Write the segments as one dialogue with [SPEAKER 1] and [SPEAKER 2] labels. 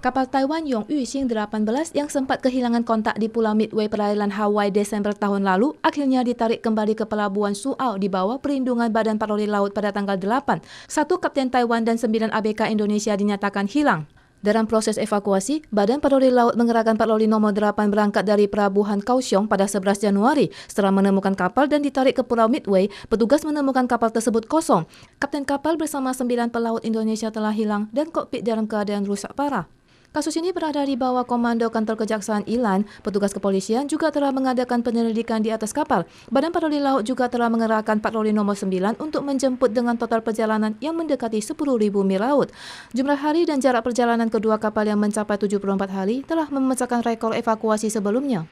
[SPEAKER 1] Kapal Taiwan Yong Yuxing 18 yang sempat kehilangan kontak di Pulau Midway perairan Hawaii Desember tahun lalu akhirnya ditarik kembali ke Pelabuhan Suau di bawah perlindungan Badan Patroli Laut pada tanggal 8. Satu Kapten Taiwan dan 9 ABK Indonesia dinyatakan hilang. Dalam proses evakuasi, Badan Patroli Laut mengerahkan patroli nomor 8 berangkat dari Pelabuhan Kaohsiung pada 11 Januari. Setelah menemukan kapal dan ditarik ke Pulau Midway, petugas menemukan kapal tersebut kosong. Kapten kapal bersama 9 pelaut Indonesia telah hilang dan kokpit dalam keadaan rusak parah. Kasus ini berada di bawah komando Kantor Kejaksaan Ilan. Petugas kepolisian juga telah mengadakan penyelidikan di atas kapal. Badan Patroli Laut juga telah mengerahkan patroli nomor 9 untuk menjemput dengan total perjalanan yang mendekati 10.000 mil laut. Jumlah hari dan jarak perjalanan kedua kapal yang mencapai 74 hari telah memecahkan rekor evakuasi sebelumnya.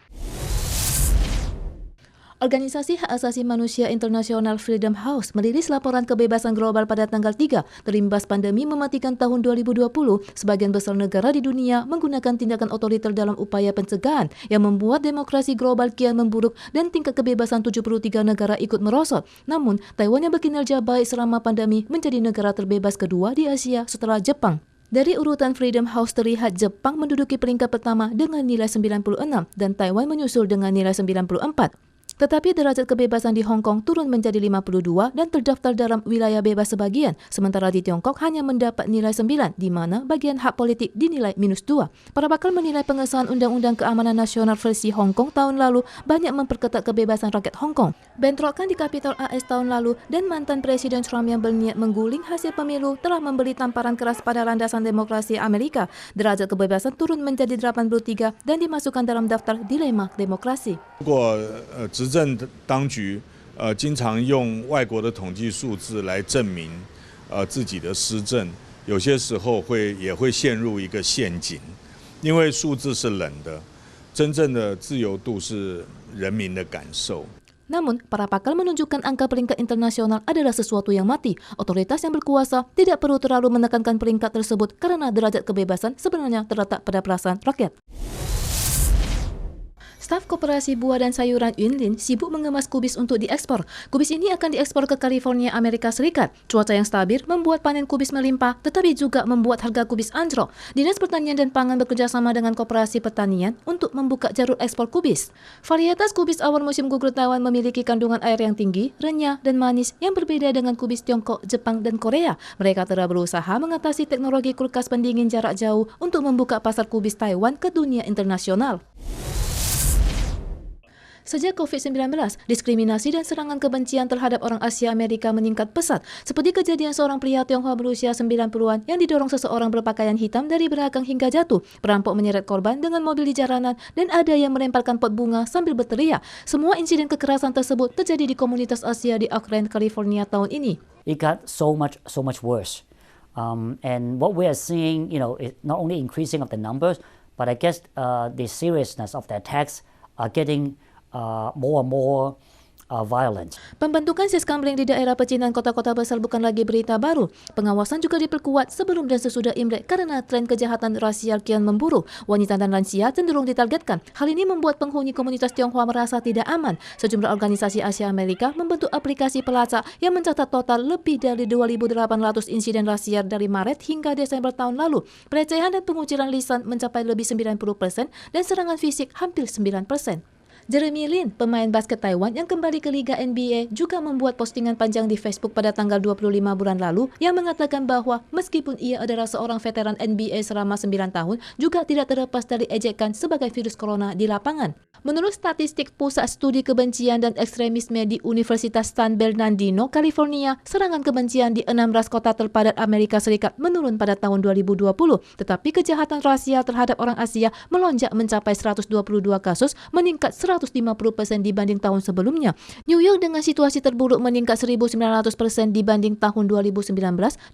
[SPEAKER 1] Organisasi Hak Asasi Manusia Internasional Freedom House merilis laporan kebebasan global pada tanggal 3. Terimbas pandemi mematikan tahun 2020, sebagian besar negara di dunia menggunakan tindakan otoriter dalam upaya pencegahan yang membuat demokrasi global kian memburuk dan tingkat kebebasan 73 negara ikut merosot. Namun, Taiwan yang berkinerja baik selama pandemi menjadi negara terbebas kedua di Asia setelah Jepang. Dari urutan Freedom House terlihat Jepang menduduki peringkat pertama dengan nilai 96 dan Taiwan menyusul dengan nilai 94. Tetapi derajat kebebasan di Hong Kong turun menjadi 52 dan terdaftar dalam wilayah bebas sebagian, sementara di Tiongkok hanya mendapat nilai 9, di mana bagian hak politik dinilai -2. Para pakar menilai pengesahan Undang-Undang Keamanan Nasional versi Hong Kong tahun lalu banyak memperketat kebebasan rakyat Hong Kong. Bentrokan di Kapitol AS tahun lalu dan mantan Presiden Trump yang berniat mengguling hasil pemilu telah memberi tamparan keras pada landasan demokrasi Amerika. Derajat kebebasan turun menjadi 83 dan dimasukkan dalam daftar dilema demokrasi.
[SPEAKER 2] 执政当局经常用外国的统计数字来证明自己的施政，有些时候也会陷入一个陷阱，因为数字是冷的，真正的自由度是人民的感受。
[SPEAKER 1] Namun, para pakar menunjukkan angka peringkat internasional adalah sesuatu yang mati. Otoritas yang berkuasa tidak perlu terlalu menekankan peringkat tersebut karena derajat kebebasan sebenarnya terletak pada perasaan rakyat. Staf Koperasi Buah dan Sayuran Yunlin sibuk mengemas kubis untuk diekspor. Kubis ini akan diekspor ke California, Amerika Serikat. Cuaca yang stabil membuat panen kubis melimpah, tetapi juga membuat harga kubis anjlok. Dinas Pertanian dan Pangan bekerjasama dengan Koperasi Pertanian untuk membuka jalur ekspor kubis. Varietas kubis awal musim gugur Taiwan memiliki kandungan air yang tinggi, renyah, dan manis yang berbeda dengan kubis Tiongkok, Jepang, dan Korea. Mereka telah berusaha mengatasi teknologi kulkas pendingin jarak jauh untuk membuka pasar kubis Taiwan ke dunia internasional. Sejak COVID-19, diskriminasi dan serangan kebencian terhadap orang Asia Amerika meningkat pesat, seperti kejadian seorang pria Tionghoa berusia 90-an yang didorong seseorang berpakaian hitam dari belakang hingga jatuh. Perampok menyeret korban dengan mobil di jalanan dan ada yang melemparkan pot bunga sambil berteriak. Semua insiden kekerasan tersebut terjadi di komunitas Asia di Oakland, California tahun ini.
[SPEAKER 3] It got so much worse. And what we are seeing, is not only increasing of the numbers, but I guess the seriousness of the attacks are getting more and more violent.
[SPEAKER 1] Pembentukan siskamling di daerah pecinan kota-kota besar bukan lagi berita baru. Pengawasan juga diperkuat sebelum dan sesudah Imlek karena tren kejahatan rasial kian memburu. Wanita dan lansia cenderung ditargetkan. Hal ini membuat penghuni komunitas Tionghoa merasa tidak aman. Sejumlah organisasi Asia Amerika membentuk aplikasi pelacak yang mencatat total lebih dari 2.800 insiden rasial dari Maret hingga Desember tahun lalu. Pelecehan dan pengucilan lisan mencapai lebih 90% dan serangan fisik hampir 9%. Jeremy Lin, pemain basket Taiwan yang kembali ke Liga NBA, juga membuat postingan panjang di Facebook pada tanggal 25 bulan lalu yang mengatakan bahwa meskipun ia adalah seorang veteran NBA selama 9 tahun, juga tidak terlepas dari ejekan sebagai virus corona di lapangan. Menurut statistik Pusat Studi Kebencian dan Ekstremisme di Universitas San Bernardino, California, serangan kebencian di 16 kota terpadat Amerika Serikat menurun pada tahun 2020, tetapi kejahatan rasial terhadap orang Asia melonjak mencapai 122 kasus, meningkat 150% dibanding tahun sebelumnya. New York dengan situasi terburuk meningkat 1.900% dibanding tahun 2019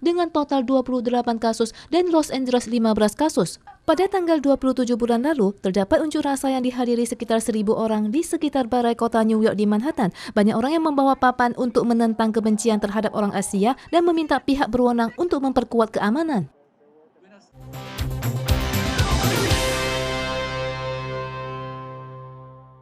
[SPEAKER 1] dengan total 28 kasus dan Los Angeles 15 kasus. Pada tanggal 27 bulan lalu, terdapat unjuk rasa yang dihadiri sekitar 1.000 orang di sekitar barai kota New York di Manhattan. Banyak orang yang membawa papan untuk menentang kebencian terhadap orang Asia dan meminta pihak berwenang untuk memperkuat keamanan.